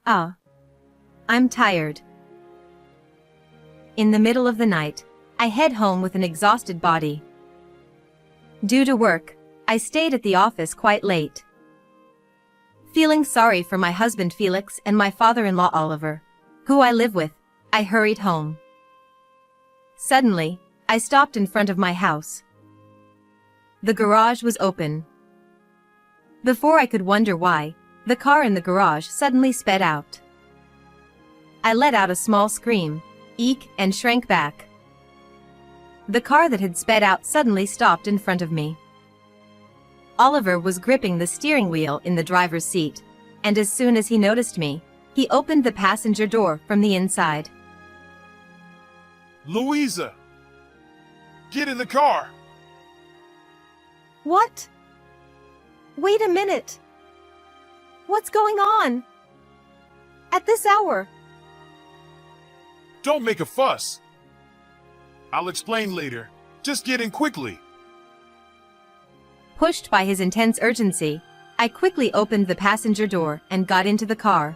Ah, I'm tired. In the middle of the night, I head home with an exhausted body. Due to work, I stayed at the office quite late. Feeling sorry for my husband Felix and my father-in-law Oliver, who I live with, I hurried home. Suddenly, I stopped in front of my house. The garage was open. Before I could wonder why, the car in the garage suddenly sped out. I let out a small scream, eek, and shrank back. The car that had sped out suddenly stopped in front of me. Oliver was gripping the steering wheel in the driver's seat, and as soon as he noticed me, he opened the passenger door from the inside. Louisa! Get in the car! What? Wait a minute. What's going on? At this hour? Don't make a fuss. I'll explain later. Just get in quickly. Pushed by his intense urgency, I quickly opened the passenger door and got into the car.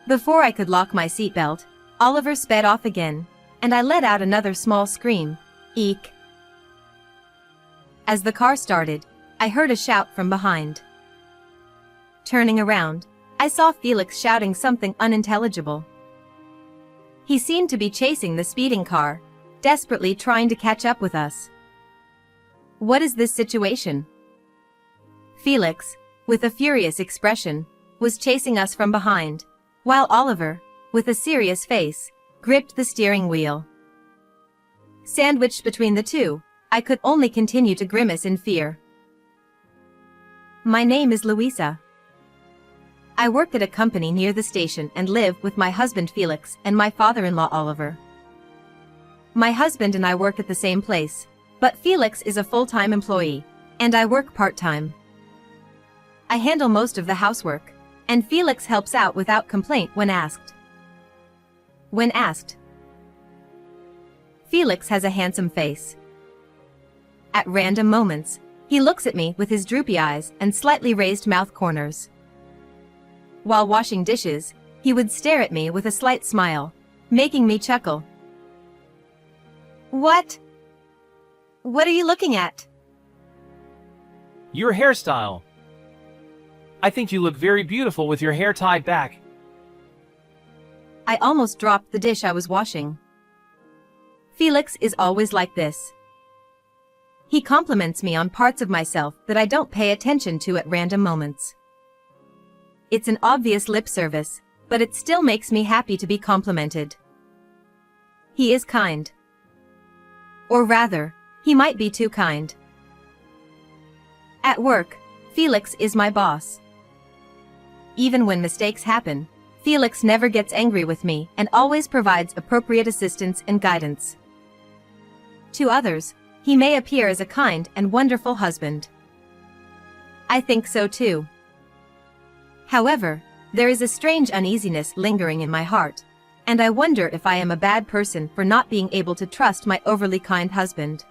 Before I could lock my seatbelt, Oliver sped off again, and I let out another small scream, eek. As the car started, I heard a shout from behind. Turning around, I saw Felix shouting something unintelligible. He seemed to be chasing the speeding car, desperately trying to catch up with us. What is this situation? Felix, with a furious expression, was chasing us from behind, while Oliver, with a serious face, gripped the steering wheel. Sandwiched between the two, I could only continue to grimace in fear. My name is Louisa. I work at a company near the station and live with my husband Felix and my father-in-law Oliver. My husband and I work at the same place, but Felix is a full-time employee, and I work part-time. I handle most of the housework, and Felix helps out without complaint when asked. Felix has a handsome face. At random moments, he looks at me with his droopy eyes and slightly raised mouth corners. While washing dishes, he would stare at me with a slight smile, making me chuckle. What? What are you looking at? Your hairstyle. I think you look very beautiful with your hair tied back. I almost dropped the dish I was washing. Felix is always like this. He compliments me on parts of myself that I don't pay attention to at random moments. It's an obvious lip service, but it still makes me happy to be complimented. He is kind. Or rather, he might be too kind. At work, Felix is my boss. Even when mistakes happen, Felix never gets angry with me and always provides appropriate assistance and guidance. To others, he may appear as a kind and wonderful husband. I think so too. However, there is a strange uneasiness lingering in my heart, and I wonder if I am a bad person for not being able to trust my overly kind husband.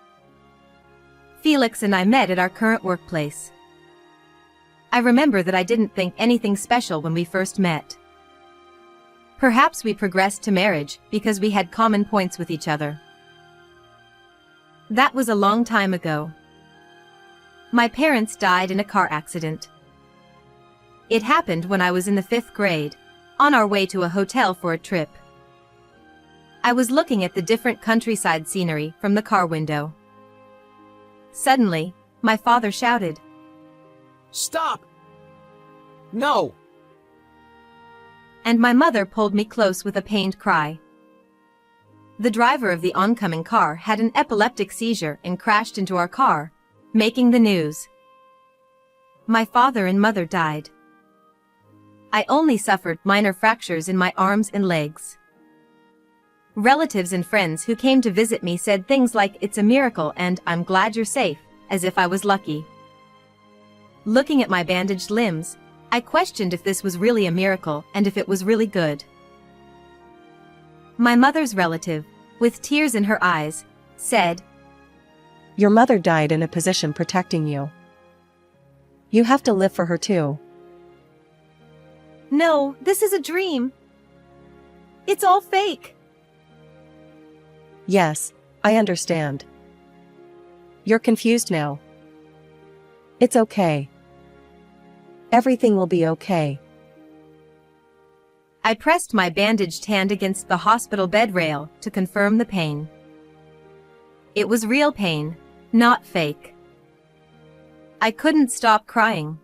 Felix and I met at our current workplace. I remember that I didn't think anything special when we first met. Perhaps we progressed to marriage because we had common points with each other. That was a long time ago. My parents died in a car accident. It happened when I was in the 5th grade, on our way to a hotel for a trip. I was looking at the different countryside scenery from the car window. Suddenly, my father shouted, Stop! No! And my mother pulled me close with a pained cry. The driver of the oncoming car had an epileptic seizure and crashed into our car, making the news. My father and mother died. I only suffered minor fractures in my arms and legs. Relatives and friends who came to visit me said things like it's a miracle and I'm glad you're safe, as if I was lucky. Looking at my bandaged limbs, I questioned if this was really a miracle and if it was really good. My mother's relative, with tears in her eyes, said, Your mother died in a position protecting you. You have to live for her too. No, this is a dream. It's all fake. Yes, I understand. You're confused now. It's okay. Everything will be okay. I pressed my bandaged hand against the hospital bed rail to confirm the pain. It was real pain, not fake. I couldn't stop crying.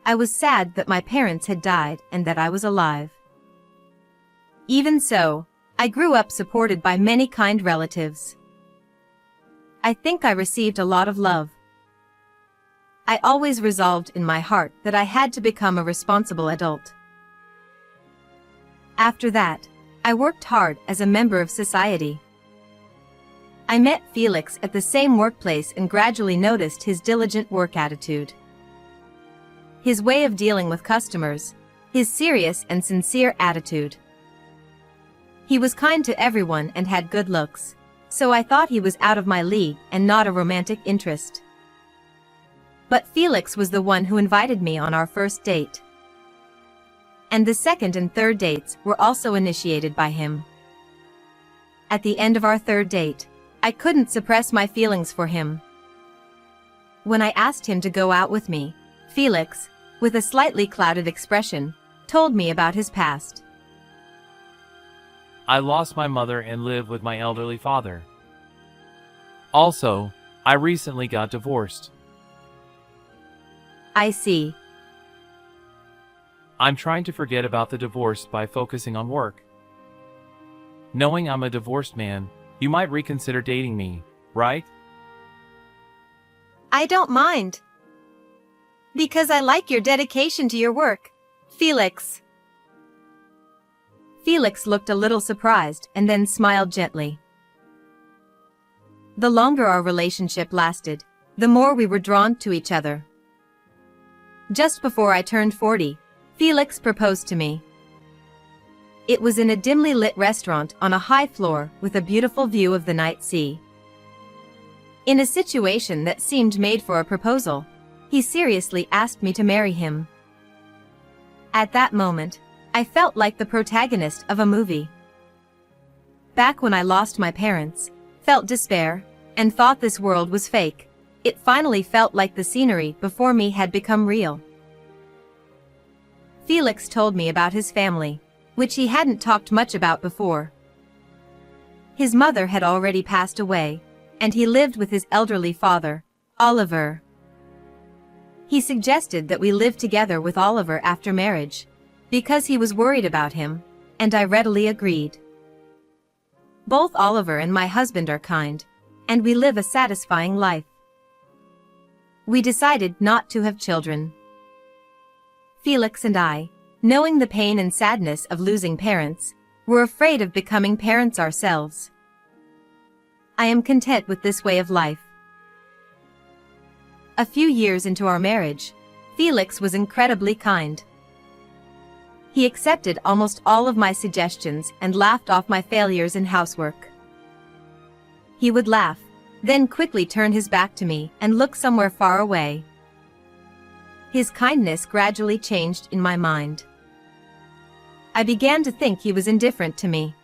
I was sad that my parents had died and that I was alive. Even so, I grew up supported by many kind relatives. I think I received a lot of love. I always resolved in my heart that I had to become a responsible adult. After that, I worked hard as a member of society. I met Felix at the same workplace and gradually noticed his diligent work attitude. His way of dealing with customers, his serious and sincere attitude. He was kind to everyone and had good looks, so I thought he was out of my league and not a romantic interest. But Felix was the one who invited me on our first date. And the second and third dates were also initiated by him. At the end of our third date, I couldn't suppress my feelings for him. When I asked him to go out with me, Felix, with a slightly clouded expression, told me about his past. I lost my mother and live with my elderly father. Also, I recently got divorced. I see. I'm trying to forget about the divorce by focusing on work. Knowing I'm a divorced man, you might reconsider dating me, right? I don't mind. Because I like your dedication to your work, Felix. Felix looked a little surprised and then smiled gently. The longer our relationship lasted, the more we were drawn to each other. Just before I turned 40, Felix proposed to me. It was in a dimly lit restaurant on a high floor with a beautiful view of the night sea. In a situation that seemed made for a proposal, he seriously asked me to marry him. At that moment, I felt like the protagonist of a movie. Back when I lost my parents, felt despair, and thought this world was fake, it finally felt like the scenery before me had become real. Felix told me about his family, which he hadn't talked much about before. His mother had already passed away, and he lived with his elderly father, Oliver. He suggested that we live together with Oliver after marriage, because he was worried about him, and I readily agreed. Both Oliver and my husband are kind, and we live a satisfying life. We decided not to have children. Felix and I, knowing the pain and sadness of losing parents, were afraid of becoming parents ourselves. I am content with this way of life. A few years into our marriage, Felix was incredibly kind. He accepted almost all of my suggestions and laughed off my failures in housework. He would laugh, then quickly turn his back to me and look somewhere far away. His kindness gradually changed in my mind. I began to think he was indifferent to me.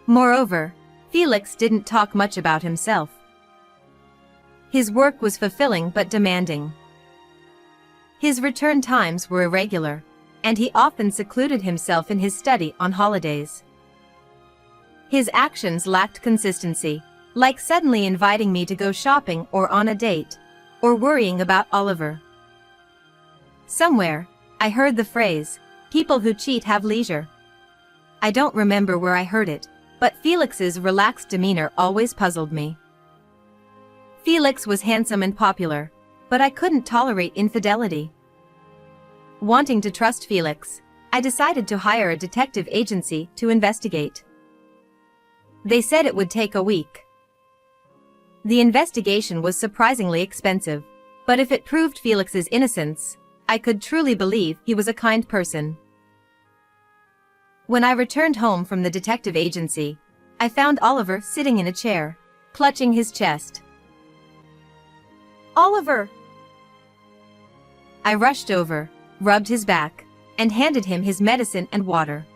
Moreover, Felix didn't talk much about himself. His work was fulfilling but demanding. His return times were irregular, and he often secluded himself in his study on holidays. His actions lacked consistency, like suddenly inviting me to go shopping or on a date, or worrying about Oliver. Somewhere, I heard the phrase, "People who cheat have leisure." I don't remember where I heard it, but Felix's relaxed demeanor always puzzled me. Felix was handsome and popular, but I couldn't tolerate infidelity. Wanting to trust Felix, I decided to hire a detective agency to investigate. They said it would take a week. The investigation was surprisingly expensive, but if it proved Felix's innocence, I could truly believe he was a kind person. When I returned home from the detective agency, I found Oliver sitting in a chair, clutching his chest. "Oliver!" I rushed over, rubbed his back, and handed him his medicine and water.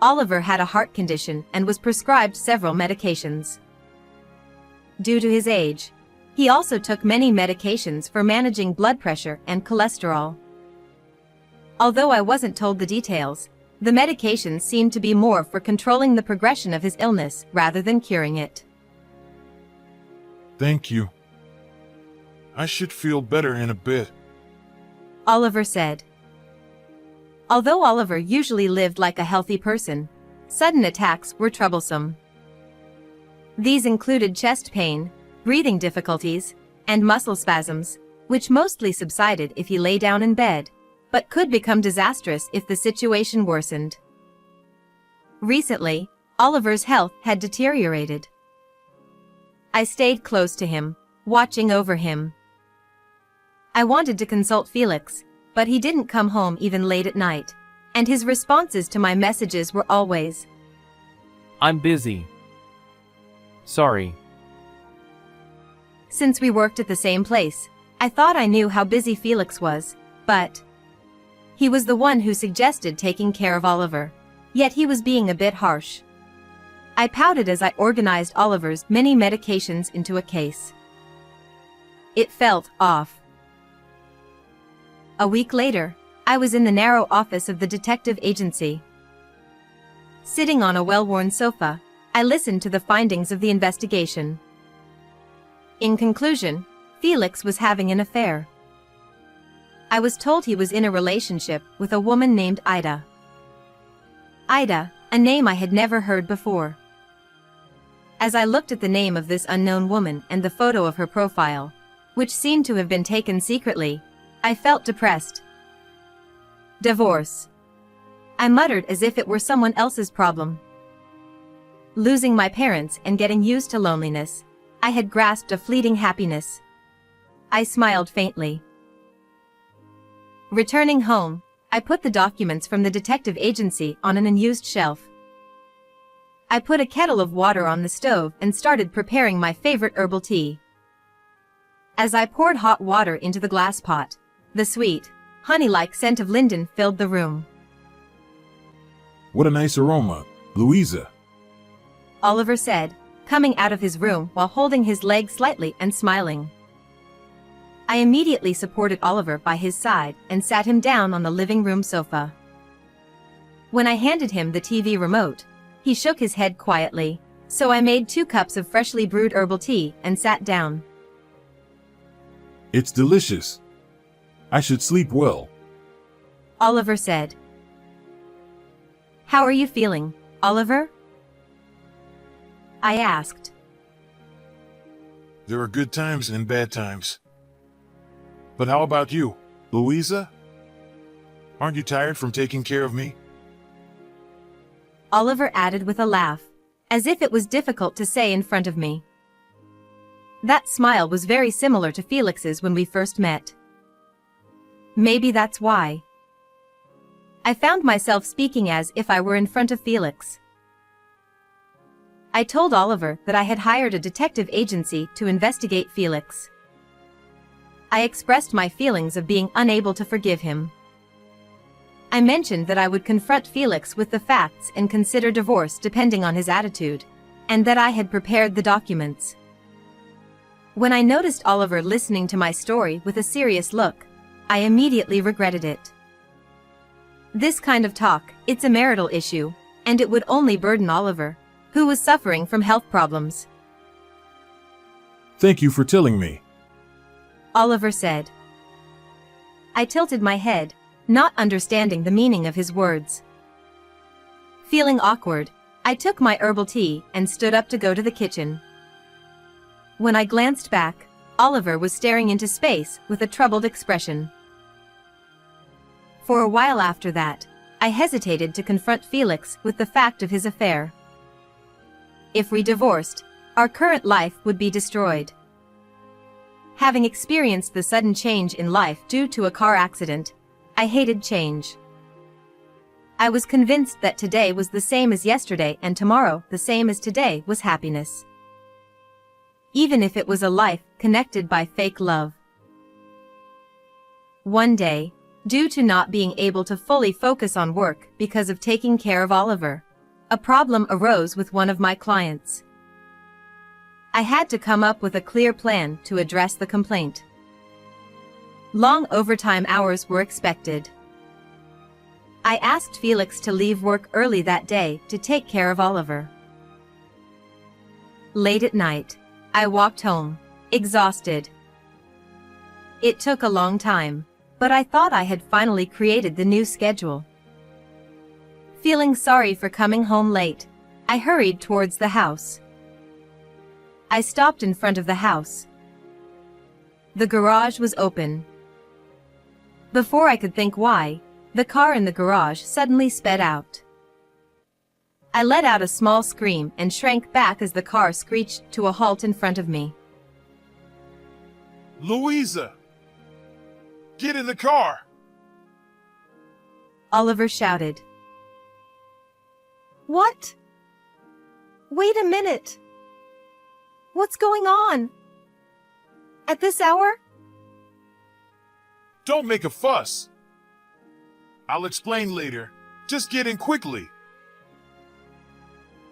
Oliver had a heart condition and was prescribed several medications. Due to his age, he also took many medications for managing blood pressure and cholesterol. Although I wasn't told the details, the medications seemed to be more for controlling the progression of his illness rather than curing it. Thank you. I should feel better in a bit. Oliver said. Although Oliver usually lived like a healthy person, sudden attacks were troublesome. These included chest pain, breathing difficulties, and muscle spasms, which mostly subsided if he lay down in bed, but could become disastrous if the situation worsened. Recently, Oliver's health had deteriorated. I stayed close to him, watching over him. I wanted to consult Felix, but he didn't come home even late at night, and his responses to my messages were always, I'm busy. Sorry. Since we worked at the same place, I thought I knew how busy Felix was, but he was the one who suggested taking care of Oliver, yet he was being a bit harsh. I pouted as I organized Oliver's many medications into a case. It felt off. A week later, I was in the narrow office of the detective agency. Sitting on a well-worn sofa, I listened to the findings of the investigation. In conclusion, Felix was having an affair. I was told he was in a relationship with a woman named Ida. Ida, a name I had never heard before. As I looked at the name of this unknown woman and the photo of her profile, which seemed to have been taken secretly, I felt depressed. Divorce. I muttered as if it were someone else's problem. Losing my parents and getting used to loneliness, I had grasped a fleeting happiness. I smiled faintly. Returning home, I put the documents from the detective agency on an unused shelf. I put a kettle of water on the stove and started preparing my favorite herbal tea. As I poured hot water into the glass pot, the sweet, honey-like scent of linden filled the room. What a nice aroma, Louisa. Oliver said, coming out of his room while holding his leg slightly and smiling. I immediately supported Oliver by his side and sat him down on the living room sofa. When I handed him the TV remote, he shook his head quietly, so I made 2 cups of freshly brewed herbal tea and sat down. It's delicious. I should sleep well. Oliver said. How are you feeling, Oliver? I asked. There are good times and bad times. But how about you, Louisa? Aren't you tired from taking care of me? Oliver added with a laugh, as if it was difficult to say in front of me. That smile was very similar to Felix's when we first met. Maybe that's why. I found myself speaking as if I were in front of Felix. I told Oliver that I had hired a detective agency to investigate Felix. I expressed my feelings of being unable to forgive him. I mentioned that I would confront Felix with the facts and consider divorce depending on his attitude, and that I had prepared the documents. When I noticed Oliver listening to my story with a serious look, I immediately regretted it. This kind of talk, it's a marital issue, and it would only burden Oliver, who was suffering from health problems. Thank you for telling me. Oliver said. I tilted my head, not understanding the meaning of his words. Feeling awkward, I took my herbal tea and stood up to go to the kitchen. When I glanced back, Oliver was staring into space with a troubled expression. For a while after that, I hesitated to confront Felix with the fact of his affair. If we divorced, our current life would be destroyed. Having experienced the sudden change in life due to a car accident, I hated change. I was convinced that today was the same as yesterday and tomorrow the same as today was happiness. Even if it was a life connected by fake love. One day, due to not being able to fully focus on work because of taking care of Oliver. A problem arose with one of my clients. I had to come up with a clear plan to address the complaint. Long overtime hours were expected. I asked Felix to leave work early that day to take care of Oliver. Late at night, I walked home, exhausted. It took a long time, but I thought I had finally created the new schedule. Feeling sorry for coming home late, I hurried towards the house. I stopped in front of the house. The garage was open. Before I could think why, the car in the garage suddenly sped out. I let out a small scream and shrank back as the car screeched to a halt in front of me. Louisa! Get in the car! Oliver shouted. What? Wait a minute! What's going on? At this hour? Don't make a fuss. I'll explain later. Just get in quickly.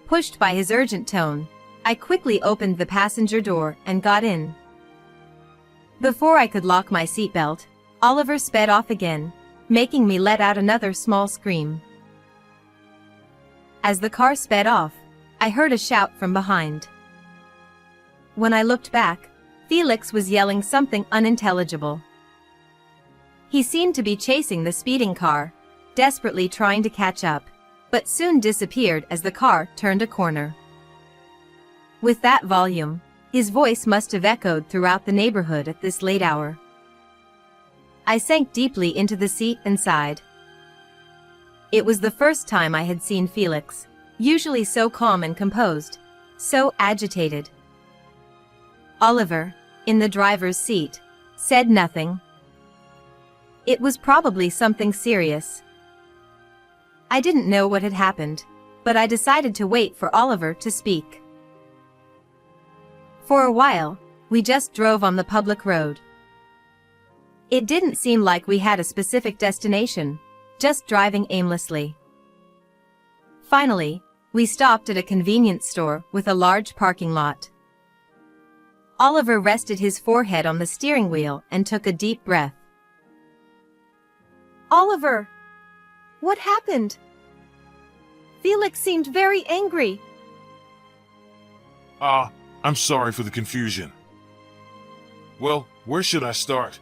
Pushed by his urgent tone, I quickly opened the passenger door and got in. Before I could lock my seatbelt, Oliver sped off again, making me let out another small scream. As the car sped off, I heard a shout from behind. When I looked back, Felix was yelling something unintelligible. He seemed to be chasing the speeding car, desperately trying to catch up, but soon disappeared as the car turned a corner. With that volume, his voice must have echoed throughout the neighborhood at this late hour. I sank deeply into the seat and sighed. It was the first time I had seen Felix, usually so calm and composed, so agitated. Oliver, in the driver's seat, said nothing. It was probably something serious. I didn't know what had happened, but I decided to wait for Oliver to speak. For a while, we just drove on the public road. It didn't seem like we had a specific destination, just driving aimlessly. Finally, we stopped at a convenience store with a large parking lot. Oliver rested his forehead on the steering wheel and took a deep breath. Oliver! What happened? Felix seemed very angry. I'm sorry for the confusion. Well, where should I start?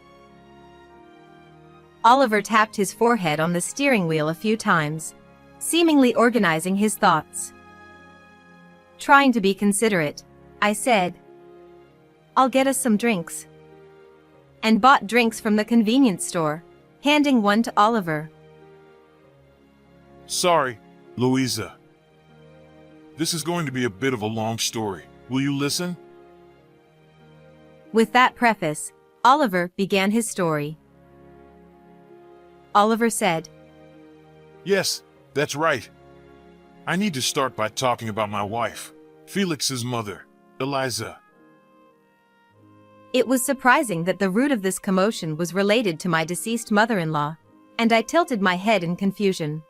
Oliver tapped his forehead on the steering wheel a few times, seemingly organizing his thoughts. Trying to be considerate, I said, "I'll get us some drinks," and bought drinks from the convenience store, handing one to Oliver. Sorry, Louisa. This is going to be a bit of a long story. Will you listen? With that preface, Oliver began his story. Oliver said, Yes, that's right. I need to start by talking about my wife, Felix's mother, Eliza. It was surprising that the root of this commotion was related to my deceased mother-in-law, and I tilted my head in confusion.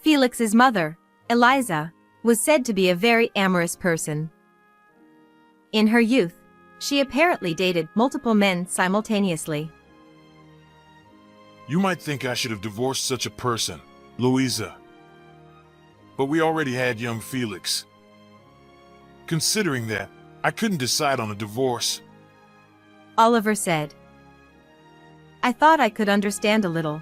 Felix's mother, Eliza, was said to be a very amorous person. In her youth, she apparently dated multiple men simultaneously. You might think I should have divorced such a person, Louisa. But we already had young Felix. Considering that, I couldn't decide on a divorce. Oliver said. I thought I could understand a little.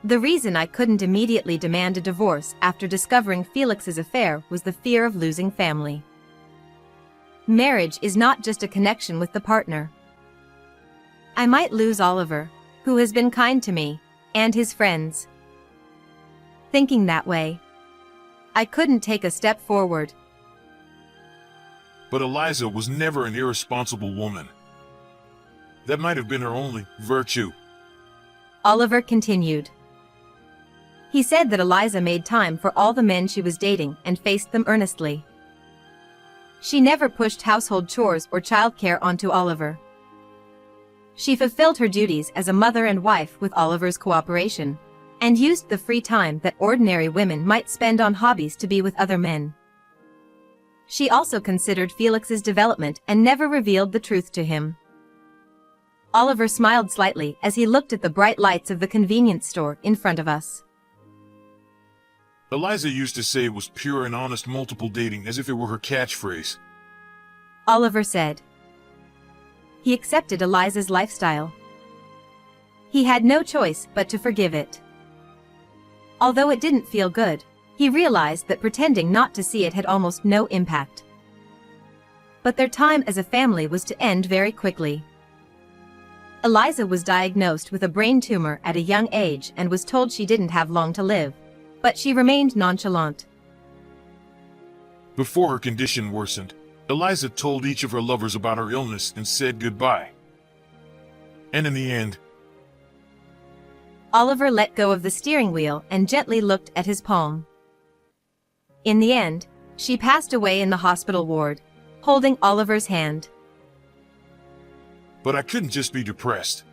The reason I couldn't immediately demand a divorce after discovering Felix's affair was the fear of losing family. Marriage is not just a connection with the partner. I might lose Oliver, who has been kind to me, and his friends. Thinking that way, I couldn't take a step forward. But Eliza was never an irresponsible woman. That might have been her only virtue. Oliver continued. He said that Eliza made time for all the men she was dating and faced them earnestly. She never pushed household chores or childcare onto Oliver. She fulfilled her duties as a mother and wife with Oliver's cooperation, and used the free time that ordinary women might spend on hobbies to be with other men. She also considered Felix's development and never revealed the truth to him. Oliver smiled slightly as he looked at the bright lights of the convenience store in front of us. Eliza used to say it was pure and honest multiple dating as if it were her catchphrase. Oliver said. He accepted Eliza's lifestyle. He had no choice but to forgive it. Although it didn't feel good, he realized that pretending not to see it had almost no impact. But their time as a family was to end very quickly. Eliza was diagnosed with a brain tumor at a young age and was told she didn't have long to live, but she remained nonchalant. Before her condition worsened, Eliza told each of her lovers about her illness and said goodbye. And in the end, Oliver let go of the steering wheel and gently looked at his palm. In the end, she passed away in the hospital ward, holding Oliver's hand. but I couldn't just be depressed.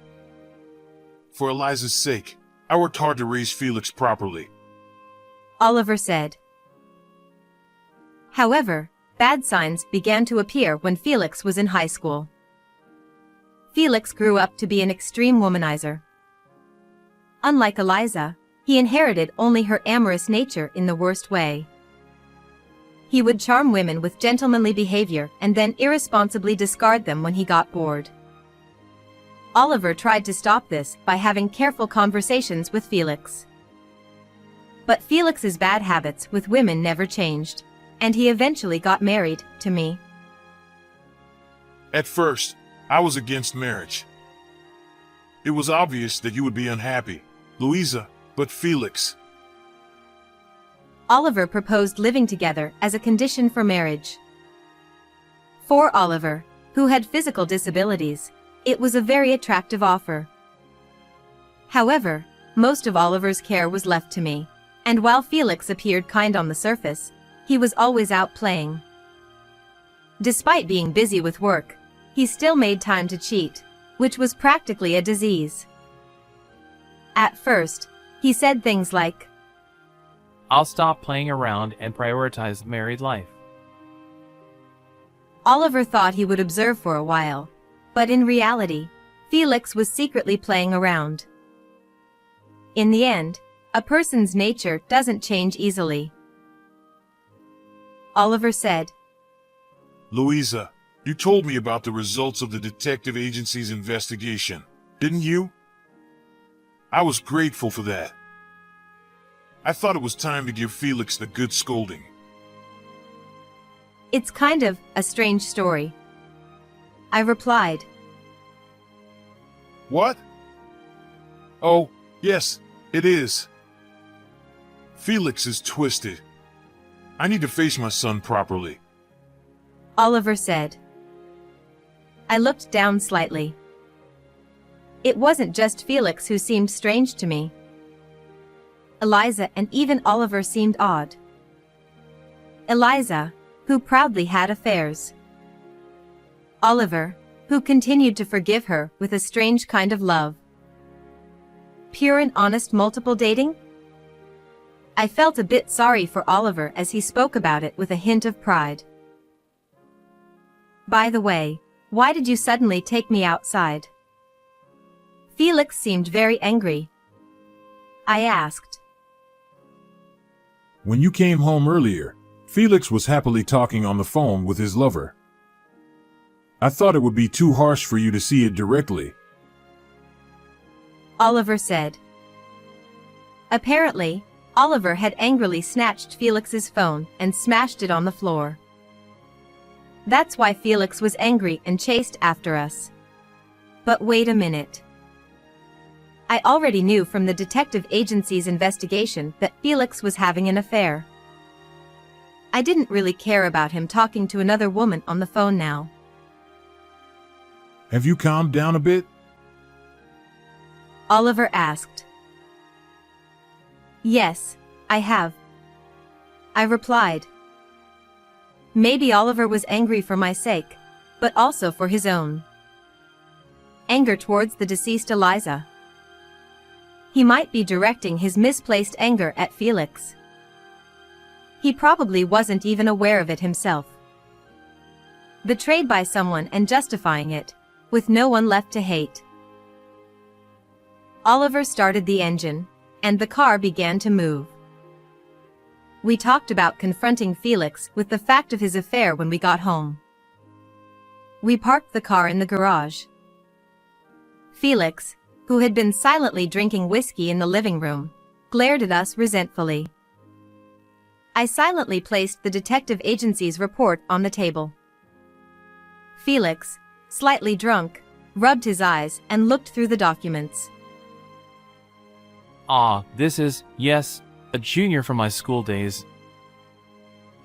For Eliza's sake, I worked hard to raise Felix properly. Oliver said. However, bad signs began to appear when Felix was in high school. Felix grew up to be an extreme womanizer. Unlike Eliza, he inherited only her amorous nature in the worst way. He would charm women with gentlemanly behavior and then irresponsibly discard them when he got bored. Oliver tried to stop this by having careful conversations with Felix. But Felix's bad habits with women never changed, and he eventually got married to me. At first, I was against marriage. It was obvious that you would be unhappy, Louisa, but Felix. Oliver proposed living together as a condition for marriage. For Oliver, who had physical disabilities, it was a very attractive offer. However, most of Oliver's care was left to me, and while Felix appeared kind on the surface, he was always out playing. Despite being busy with work, he still made time to cheat, which was practically a disease. At first, he said things like, I'll stop playing around and prioritize married life. Oliver thought he would observe for a while, but in reality, Felix was secretly playing around. In the end, a person's nature doesn't change easily. Oliver said, Louisa, you told me about the results of the detective agency's investigation, didn't you? I was grateful for that. I thought it was time to give Felix the good scolding. It's kind of a strange story, I replied. What? Oh, yes, it is. Felix is twisted. I need to face my son properly. Oliver said. I looked down slightly. It wasn't just Felix who seemed strange to me. Eliza and even Oliver seemed odd. Eliza, who proudly had affairs. Oliver, who continued to forgive her with a strange kind of love. Pure and honest multiple dating? I felt a bit sorry for Oliver as he spoke about it with a hint of pride. By the way, why did you suddenly take me outside? Felix seemed very angry. I asked. When you came home earlier, Felix was happily talking on the phone with his lover. I thought it would be too harsh for you to see it directly. Oliver said. Apparently, Oliver had angrily snatched Felix's phone and smashed it on the floor. That's why Felix was angry and chased after us. But wait a minute. I already knew from the detective agency's investigation that Felix was having an affair. I didn't really care about him talking to another woman on the phone now. Have you calmed down a bit? Oliver asked. Yes, I have. I replied. Maybe Oliver was angry for my sake, but also for his own. anger towards the deceased Eliza. He might be directing his misplaced anger at Felix. He probably wasn't even aware of it himself. Betrayed by someone and justifying it, with no one left to hate. Oliver started the engine, and the car began to move. We talked about confronting Felix with the fact of his affair when we got home. We parked the car in the garage. Felix, who had been silently drinking whiskey in the living room, glared at us resentfully. I silently placed the detective agency's report on the table. Felix, slightly drunk, rubbed his eyes and looked through the documents. This is, yes, a junior from my school days.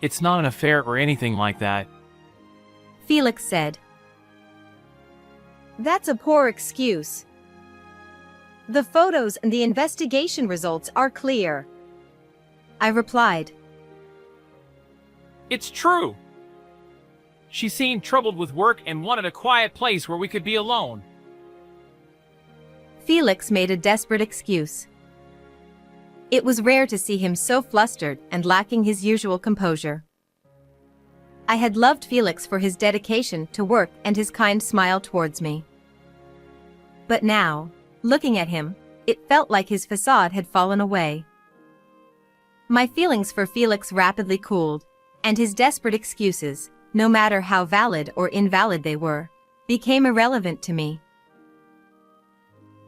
It's not an affair or anything like that. Felix said. That's a poor excuse. The photos and the investigation results are clear. I replied. It's true. She seemed troubled with work and wanted a quiet place where we could be alone. Felix made a desperate excuse. It was rare to see him so flustered and lacking his usual composure. I had loved Felix for his dedication to work and his kind smile towards me. But now, looking at him, it felt like his facade had fallen away. My feelings for Felix rapidly cooled, and his desperate excuses, no matter how valid or invalid they were, became irrelevant to me.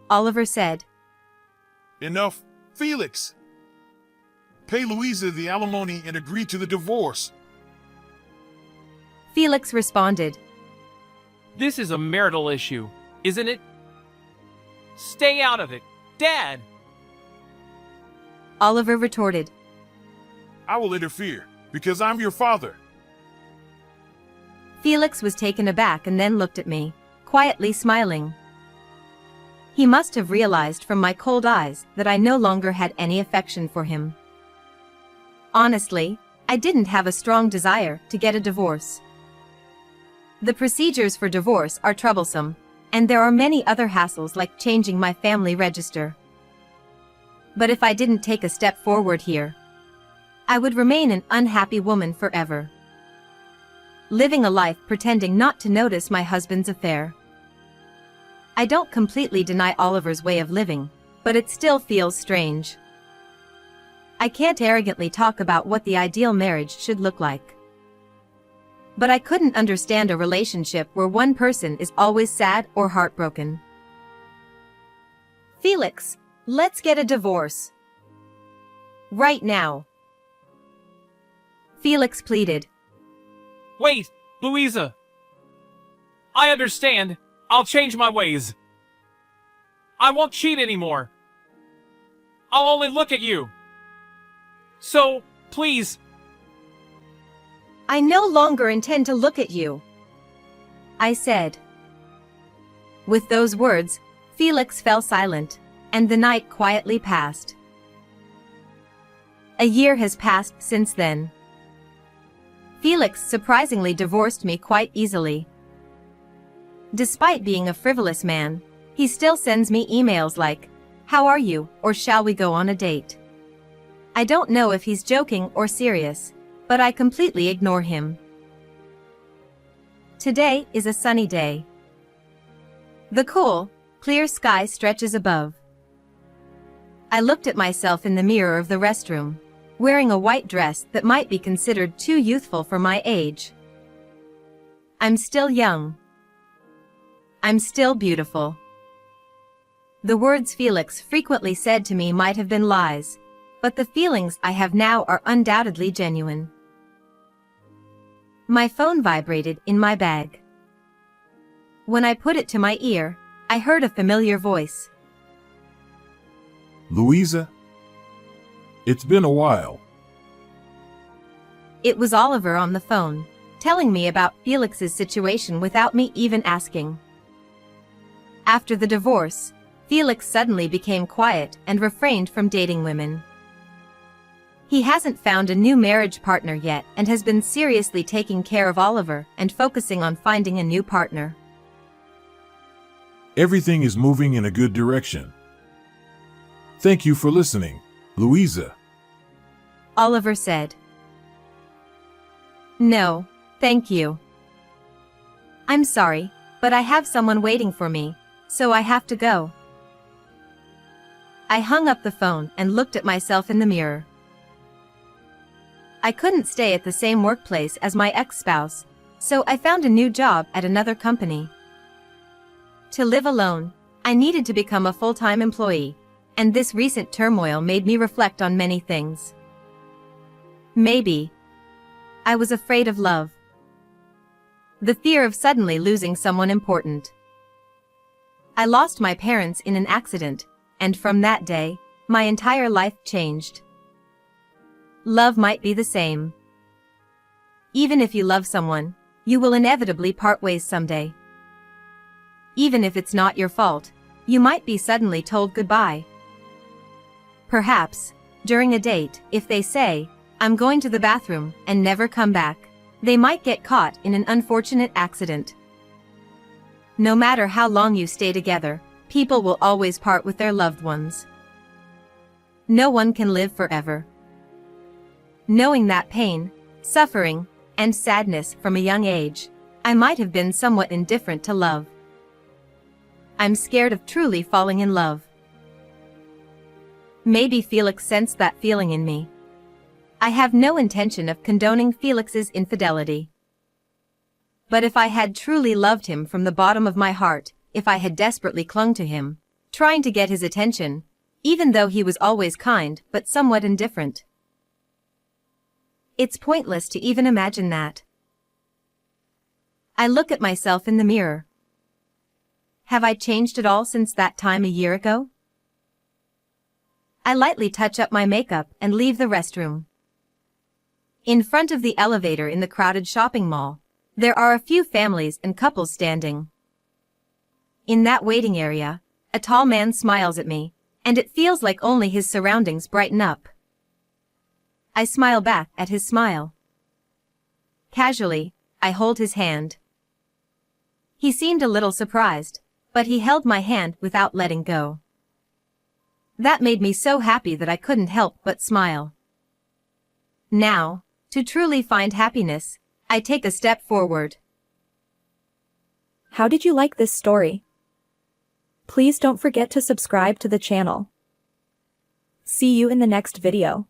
Oliver said, Enough, Felix! Pay Louisa the alimony and agree to the divorce. Felix responded, This is a marital issue, isn't it? Stay out of it, Dad! Oliver retorted, I will interfere, because I'm your father. Felix was taken aback and then looked at me, quietly smiling. He must have realized from my cold eyes that I no longer had any affection for him. Honestly, I didn't have a strong desire to get a divorce. The procedures for divorce are troublesome, and there are many other hassles like changing my family register. But if I didn't take a step forward here, I would remain an unhappy woman forever, living a life pretending not to notice my husband's affair. I don't completely deny Oliver's way of living, but it still feels strange. I can't arrogantly talk about what the ideal marriage should look like. But I couldn't understand a relationship where one person is always sad or heartbroken. Felix, let's get a divorce. Right now. Felix pleaded. Wait, Louisa! I understand. I'll change my ways. I won't cheat anymore. I'll only look at you. So, please. I no longer intend to look at you, I said. With those words, Felix fell silent, and the night quietly passed. A year has passed since then. Felix surprisingly divorced me quite easily. Despite being a frivolous man, he still sends me emails like, "How are you?" or "Shall we go on a date?" I don't know if he's joking or serious, but I completely ignore him. Today is a sunny day. The cool, clear sky stretches above. I looked at myself in the mirror of the restroom, wearing a white dress that might be considered too youthful for my age. I'm still young. I'm still beautiful. The words Felix frequently said to me might have been lies, but the feelings I have now are undoubtedly genuine. My phone vibrated in my bag. When I put it to my ear, I heard a familiar voice. Louisa? It's been a while. It was Oliver on the phone, telling me about Felix's situation without me even asking. After the divorce, Felix suddenly became quiet and refrained from dating women. He hasn't found a new marriage partner yet and has been seriously taking care of Oliver and focusing on finding a new partner. Everything is moving in a good direction. Thank you for listening, Louisa. Oliver said. No, thank you. I'm sorry, but I have someone waiting for me, so I have to go. I hung up the phone and looked at myself in the mirror. I couldn't stay at the same workplace as my ex-spouse, so I found a new job at another company. To live alone, I needed to become a full-time employee, and this recent turmoil made me reflect on many things. Maybe I was afraid of love. The fear of suddenly losing someone important. I lost my parents in an accident, and from that day, my entire life changed. Love might be the same. Even if you love someone, you will inevitably part ways someday. Even if it's not your fault, you might be suddenly told goodbye. Perhaps, during a date, if they say, "I'm going to the bathroom," and never come back, they might get caught in an unfortunate accident. No matter how long you stay together, people will always part with their loved ones. No one can live forever. Knowing that pain, suffering, and sadness from a young age, I might have been somewhat indifferent to love. I'm scared of truly falling in love. Maybe Felix sensed that feeling in me. I have no intention of condoning Felix's infidelity. But if I had truly loved him from the bottom of my heart, if I had desperately clung to him, trying to get his attention, even though he was always kind but somewhat indifferent. It's pointless to even imagine that. I look at myself in the mirror. Have I changed at all since that time a year ago? I lightly touch up my makeup and leave the restroom. In front of the elevator in the crowded shopping mall, there are a few families and couples standing. In that waiting area, a tall man smiles at me, and it feels like only his surroundings brighten up. I smile back at his smile. Casually, I hold his hand. He seemed a little surprised, but he held my hand without letting go. That made me so happy that I couldn't help but smile. Now, to truly find happiness, I take a step forward. How did you like this story? Please don't forget to subscribe to the channel. See you in the next video.